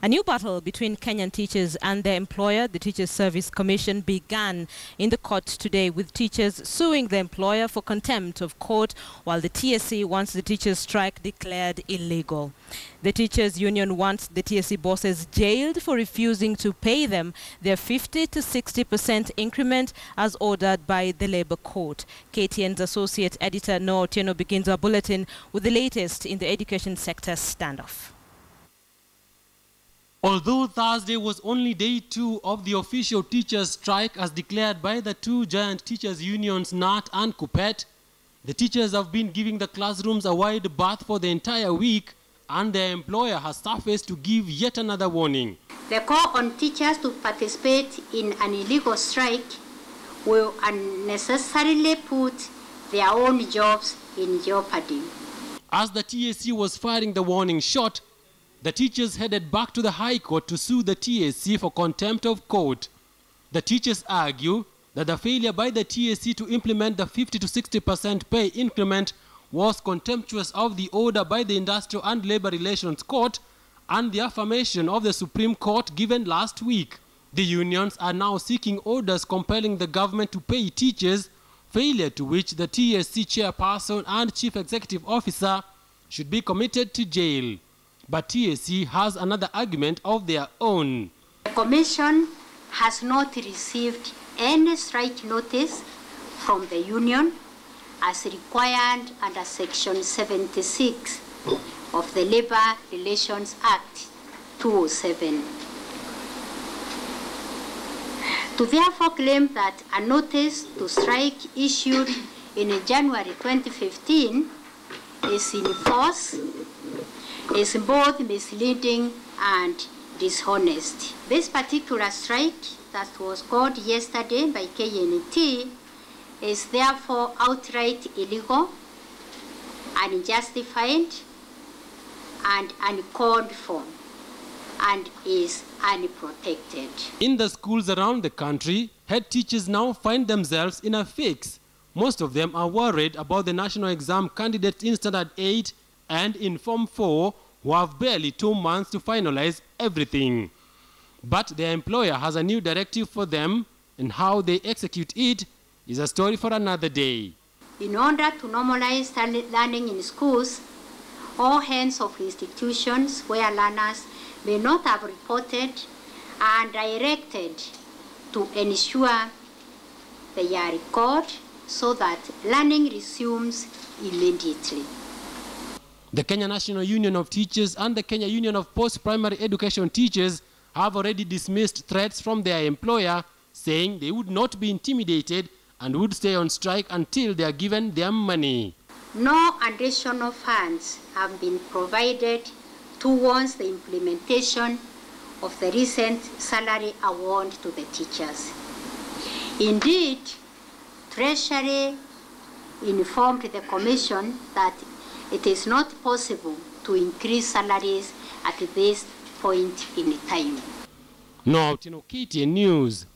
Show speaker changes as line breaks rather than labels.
A new battle between Kenyan teachers and their employer, the Teachers Service Commission, began in the court today, with teachers suing the employer for contempt of court, while the TSC wants the teachers' strike declared illegal. The teachers' union wants the TSC bosses jailed for refusing to pay them their 50 to 60% increment as ordered by the Labour Court. KTN's associate editor Noah Otieno begins our bulletin with the latest in the education sector standoff.
Although Thursday was only day 2 of the official teachers' strike as declared by the two giant teachers' unions, NAT and KUPPET, the teachers have been giving the classrooms a wide berth for the entire week, and their employer has surfaced to give yet another warning.
The call on teachers to participate in an illegal strike will unnecessarily put their own jobs in jeopardy.
As the TSC was firing the warning shot, the teachers headed back to the High Court to sue the TSC for contempt of court. The teachers argue that the failure by the TSC to implement the 50 to 60% pay increment was contemptuous of the order by the Industrial and Labour Relations Court and the affirmation of the Supreme Court given last week. The unions are now seeking orders compelling the government to pay teachers, failure to which the TSC chairperson and chief executive officer should be committed to jail. But TSC has another argument of their own.
The Commission has not received any strike notice from the union as required under Section 76 of the Labour Relations Act 2007. To therefore claim that a notice to strike issued in January 2015 is in force is both misleading and dishonest. This particular strike that was called yesterday by KNT is therefore outright illegal, unjustified, and uncalled for, and is unprotected.
In the schools around the country, head teachers now find themselves in a fix. Most of them are worried about the national exam candidates in Standard 8 and in Form 4, who have barely 2 months to finalize everything. But their employer has a new directive for them, and how they execute it is a story for another day.
In order to normalize learning in schools, all heads of institutions where learners may not have reported are directed to ensure they are recorded so that learning resumes immediately.
The Kenya National Union of Teachers and the Kenya Union of Post-Primary Education Teachers have already dismissed threats from their employer, saying they would not be intimidated and would stay on strike until they are given their money.
No additional funds have been provided towards the implementation of the recent salary award to the teachers. Indeed, Treasury informed the Commission that it is not possible to increase salaries at this point in time.
Noah Otieno, KTN News.